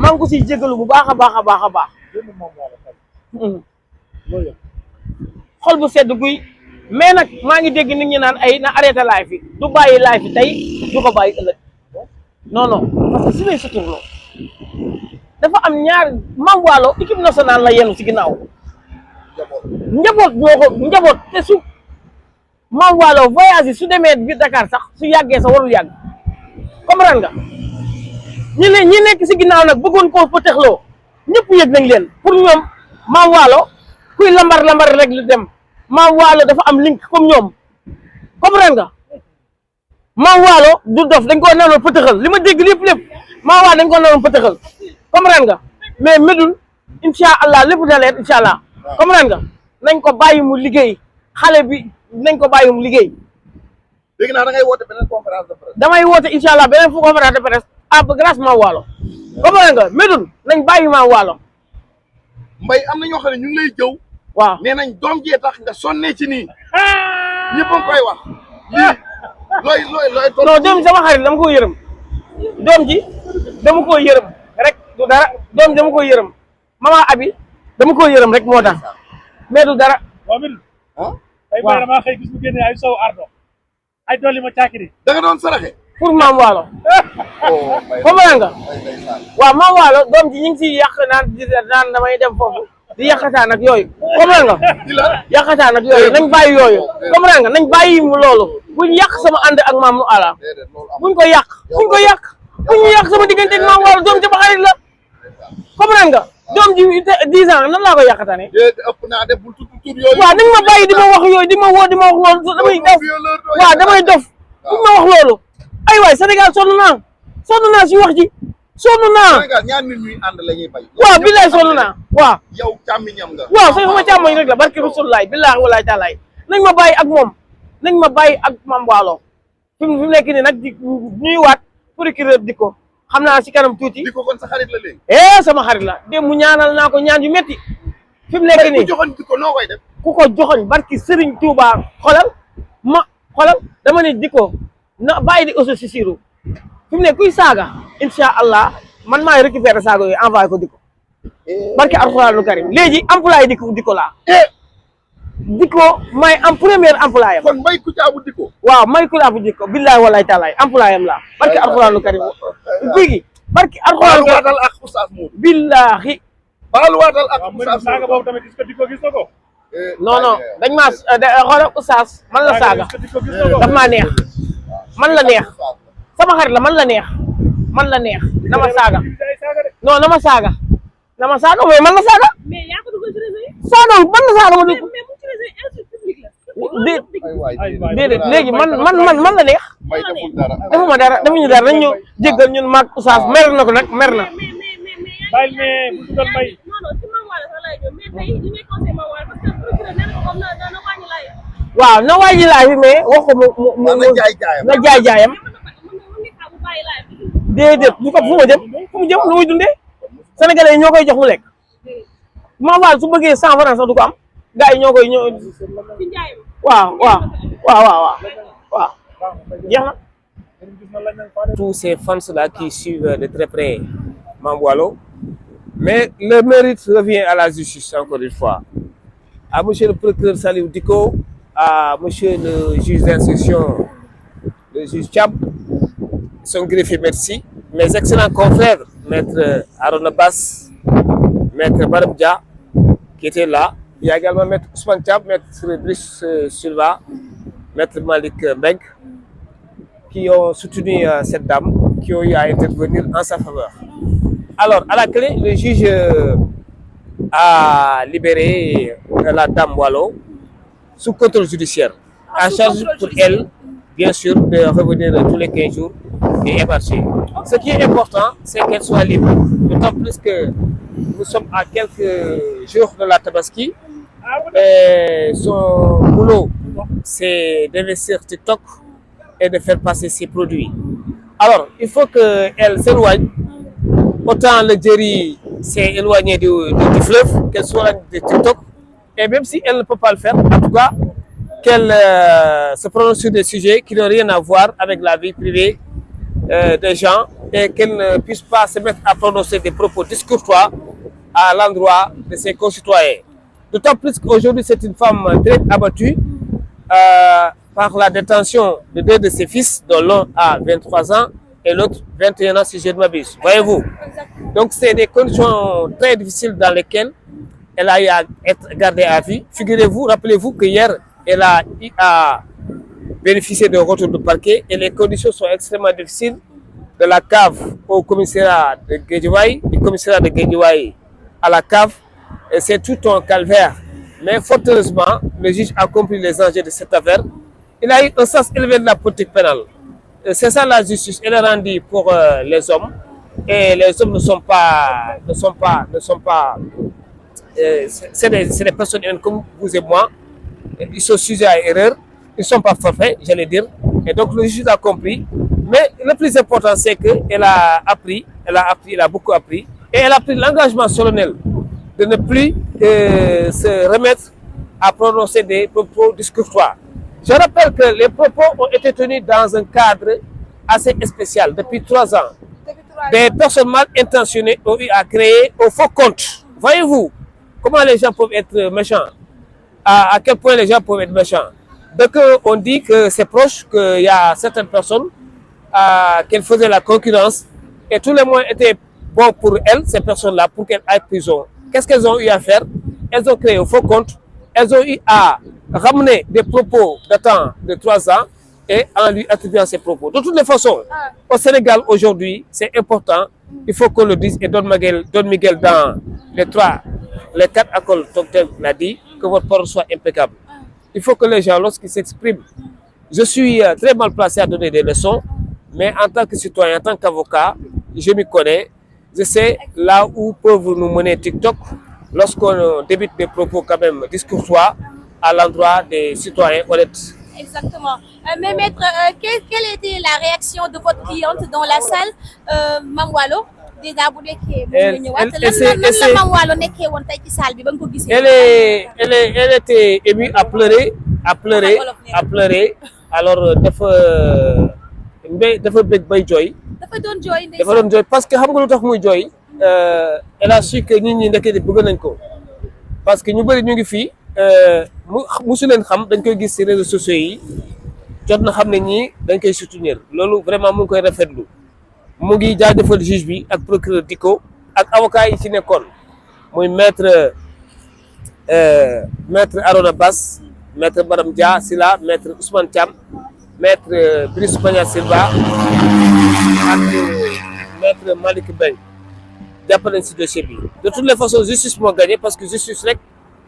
maa ngi ko siy jégalu bu baax a baax a baax a baax. xol bu sedd guy mais nag maa ngi dégg nit ñi naan ay na arrêté live yi du bàyyi live yi tey du ko bàyyi ëllëg non non parce que si lay suturloo dafa am ñaar Mame Wallo équipe nationale la yenu si ginnaaw njaboot moo ko njaboot te su Mame Wallo voyage yi su demee biir Dakar sax su yàggee sax warul yàgg comprendre nga ñi nekk si ginnaaw nag bëggoon koo pëtëxloo ñëpp yëg nañ leen pour ñoom Mame Wallo kuy lambar rek lu dem Mame Wallo dafa am link comme ñoom comprendre nga Mame Wallo du dof dañ koo naroon pëtëxal li ma dégg lépp Mame Wallo dañ koo naroon pëtëxal comprendre nga mais Médoune incha allah lépp na leer incha allah comprendre nga nañ ko bàyyi mu liggéey xale bi nañ ko bàyyi mu liggéey. dégg naa da ngay woote beneen conférence de presse. damay woote incha allah beneen conférence de presse grâce Mame Wallo comprendre nga Médoune nañ bàyyi Mame Wallo. Mbaye am na ñoo xam ne ñu ngi lay jëw. waaw nee nañ doom jee tax nga sonnee ci nii ñëpp a ngi koy wax lii looy. non doom ji sama xarit dama ko yërëm doom ji dama ko yërëm rek du dara doom ji dama ko yërëm mama abi dama ko yërëm rek moo tax mais du dara. waaw Médoune. ay Mbaye damaa xëy gis mu génne ay sow ardo ay dolli ma caakiri. da nga doon saraxe. pour Mame Wallo. comprendre nga. waaw Mame Wallo doom ji ñu ngi siy yàq naan damay dem foofu. di yàqataan ak yooyu comprendre nga yàqataan ak yooyu nañ bàyyi yooyu comprendre nga nañ bàyyi mu loolu buñ yàq sama ànd ak Mame Wallo buñ ko yàq buñ yàq sama diggante ak Mame Wallo doom ci ba xarit la comprendre nga doom ji 10 ans nan laa koy yàqataane ëpp naa def bul tudd tur yooyu. waaw nañ ma bàyyi di ma wax yooyu di ma woo di ma wax loolu damay dof waaw damay dof buñ ma wax loolu ay waay Sénégal sonn naa si wax ji sonn naa. Sénégal ñaar nit ñuy ànd la ñuy bay. waaw billaay sonn naa waaw. yow càmmiñam nga. waaw sooy ma càmmoñ rek la barki Rasulullaay billaay walaay taalaay nañ ma bàyyi ak moom nañ ma bàyyi ak Mame Wallo fi mu nekk nii nag di ñuy waat procureur di ko xam naa si kanam tuuti. di ko kon sa xarit la léegi. sama xarit la démb mu ñaanal naa ko ñaan yu métti fi mu nekk nii ku joxoon di ko noo koy def. ku ko joxoñ barki Serigne Touba xolal dama ne di ko na bàyyi di aussi si siiru fi mu ne kuy saaga incha allah man maay récupérer saaga yooyu envoyé ko diko barke alxuraanu karim léegi employé diko laa diko may am premier employé kon Mbaye Kouthia diko waaw may Kouthia diko billahi wallahi taala employé am laa barke alxuraanu karim guy barke alxuraanu karim waatal ak oustaz Modou billahi waatal ak oustaz saaga boobu tamit est-ce que diko gis na ko non dañ maa xoolal oustaz man la saaga daf maa neex man la neex sama xarit la man la neex na ma saaga non na ma saaga mais man la saaga. mais yaa ko dugal ci réseau yi. saaga man la saaga ma dugg. mais mu ci réseau yi insulte publique la. déedéet léegi man la neex. Mbaye deful dara. defuma dara defuñu dara nañ ñu jéggal ñun maag oustaz mer na ko nag mer na. bàyyi mais bu dugal Mbaye. non non ci Mame Wallo sax laay ñëw mais tey li ngay conseillé Mame Wallo parce que procureur nee na ko comme na wàññi laay. waaw na wàññi laay bi mais waxu mu na jaay jaayam. déedéet bu ko fu ma jëm lu muy dundee sénégalais yi ñoo koy jox mu lekk Mame Wallo su bëggee 100 francs sax du ko am gars yi ñoo koy waaw jeex na. Tous ces fans-là qui suivent de très près Mame Wallo, mais le mérite revient à la justice encore une fois, à monsieur le procureur Saliou Dicko, à monsieur le juge d'instruction, le juge Thiam, son greffier merci, mes excellents confrères, maître Arona Bass, maître Barab Dia, qui étaient là. Il y a également maître Ousmane Thiam, maître Brice Silva, maître Malik Mbengue, qui ont soutenu cette dame, qui ont eu à intervenir en sa faveur. Alors, à la clé, le juge a libéré la dame Wallo sous contrôle judiciaire, à charge pour elle, bien sûr, de revenir tous les 15 jours et émarger. Ce qui est important, c'est qu'elle soit libre, d'autant plus que nous sommes à quelques jours de la Tabaski. Et son boulot, c'est d'investir TikTok et de faire passer ses produits. Alors, il faut qu'elle s'éloigne. Autant le Djeri s'est éloigné du fleuve, qu'elle soit de TikTok. Et même si elle ne peut pas le faire, en tout cas, qu'elle se prononce sur des sujets qui n'ont rien à voir avec la vie privée des gens et qu'elle ne puisse pas se mettre à prononcer des propos discourtois à l'endroit de ses concitoyens. D'autant plus qu'aujourd'hui, c'est une femme très abattue par la détention de deux de ses fils, dont l'un a 23 ans et l'autre 21 ans, si je ne m'abuse. Voyez-vous? Donc, c'est des conditions très difficiles dans lesquelles elle a eu à être gardée à vue. Figurez-vous, rappelez-vous que hier, elle a bénéficié d'un retour de parquet et les conditions sont extrêmement difficiles. De la cave au commissariat de Guédiawaye, du commissariat de Guédiawaye à la cave, et c'est tout un calvaire. Mais fort heureusement, le juge a compris les enjeux de cette affaire. Il a eu un sens élevé de la politique pénale. C'est ça la justice, elle est rendue pour les hommes. Et les hommes c'est des personnes humaines comme vous et moi. Ils sont sujets à erreur, ils ne sont pas forfaits, j'allais dire. Et donc le juge a compris. Mais le plus important, c'est qu'elle a appris, elle a beaucoup appris. Et elle a pris l'engagement solennel de ne plus se remettre à prononcer des propos discourtois. Je rappelle que les propos ont été tenus dans un cadre assez spécial depuis 3 ans. Des personnes mal intentionnées ont eu à créer au faux compte. Voyez-vous comment les gens peuvent être méchants, à quel point les gens peuvent être méchants. Donc on dit que c'est proche, qu'il y a certaines personnes qu'elle faisait la concurrence et tous les moyens étaient bons pour elles, ces personnes-là, pour qu'elles aillent en prison. Qu'est-ce qu'elles ont eu à faire? Elles ont créé un faux compte, elles ont eu à ramener des propos datant de 3 ans et en lui attribuant ces propos. De toutes les façons, au Sénégal aujourd'hui, c'est important, il faut qu'on le dise, et Don Miguel dans les 4 accords Tocqueville l'a dit, que votre parole soit impeccable. Il faut que les gens, lorsqu'ils s'expriment, je suis très mal placé à donner des leçons, mais en tant que citoyen, en tant qu'avocat, je m'y connais. Je sais là où peuvent nous mener TikTok lorsqu'on débute des propos quand même discourtois à l'endroit des citoyens honnêtes. Exactement. Mais maître, quelle était la réaction de votre cliente dans la salle, Mame Wallo? Déjà, vous elle était émue à pleurer, alors dafa bëgg bay jooy. dafa doon jooy parce que xam nga lu tax muy jooy elle a su que nit ñi ndekete bëgg nañ ko parce que ñu bëri ñu ngi fii musu leen xam dañ koy gis ci réseaux sociaux yi jot na xam ne ñii dañ koy soutenir loolu vraiment mu ngi koy rafetlu mu ngi jaajëfal juge bi ak procureur Dicko ak avocat yi ci nekkoon muy maître Arona Bass, maître Baram Dia Sila, maître Ousmane Thiam, maître Brice Bagna Silva ak maître Malick Mbengue jàppale ci dossier bi. De toutes les façons justice moo gagné parce que justice rek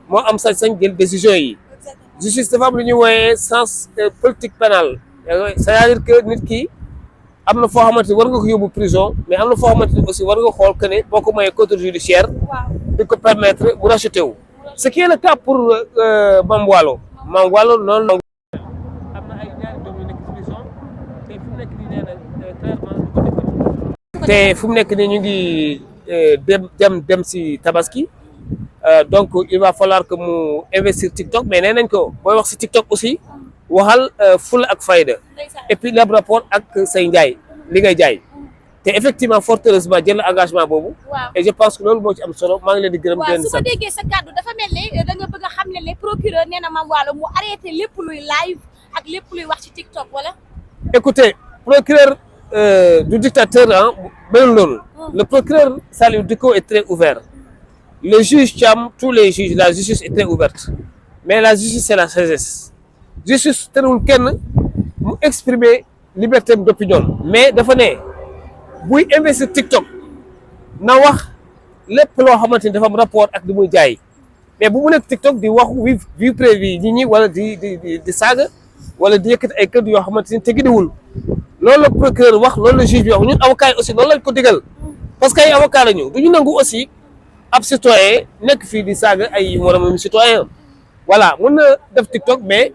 moo am sañ-sañ jël décision yi. Justice dafa am lu ñuy wooyee sens politique pénale, c'est-à-dire que nit ki am na foo xamante ni war nga ko yóbbu prison mais am na foo xamante ni aussi war nga xool que ne boo ko mayee contrôle judiciaire di ko permettre mu racheter wu. Ce qui est le cas pour Mame Wallo. Mame Wallo noonu am na ay ñaari doom yu nekk prison te fu mu nekk nii nee na clairement te fu mu nekk nii ñu ngi dem si tabaski donc il va falloir que mu investir TikTok mais nee nañ ko booy wax si TikTok aussi waxal ful ak fayda et puis le rapport ak say njaay li ngay jaay te effectivement fort heureusement jël na engagement boobu. Et je pense que loolu moo ci am solo maa ngi leen di gërëm. waaw su ma déggee sa kàddu dafa mel ne da nga bëgg a xam ne le procureur nee na Mame Wallo mu arrêté lépp luy live ak lépp luy wax ci TikTok wala. Écoutez, procureur du dictateur ah beneen loolu. Le procureur Saliou Dicko est très ouvert. Le juge Thiam, tous les juges, la justice est très ouverte. Mais la justice c'est la sagesse. Justice terewul kenn mu exprimer liberté d'opinion mais dafa ne buy investir TikTok na wax lépp loo xamante ni dafa am rapport ak li muy jaay mais bu mu nekk TikTok di waxu vie privée nit ñi wala di saaga wala di yëkkati ay kër yoo xamante ni tegidiwul loolu la procureur wax loolu la juge bi wax ñun avocat yi aussi loolu lañ ko digal parce que ay avocat la ñu du ñu nangu aussi ab citoyen nekk fii di saaga ay moromam citoyen voilà mën na def TikTok mais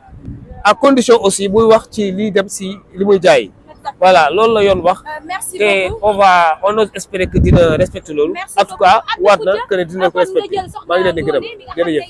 à condition aussi buy wax ci lii dem si li muy jaay. Voilà loolu la yoon wax te on ose espérer que dina respecter loolu en tout cas waat na que ne dina ko respecter maa ngi leen di gërëm jërëjëf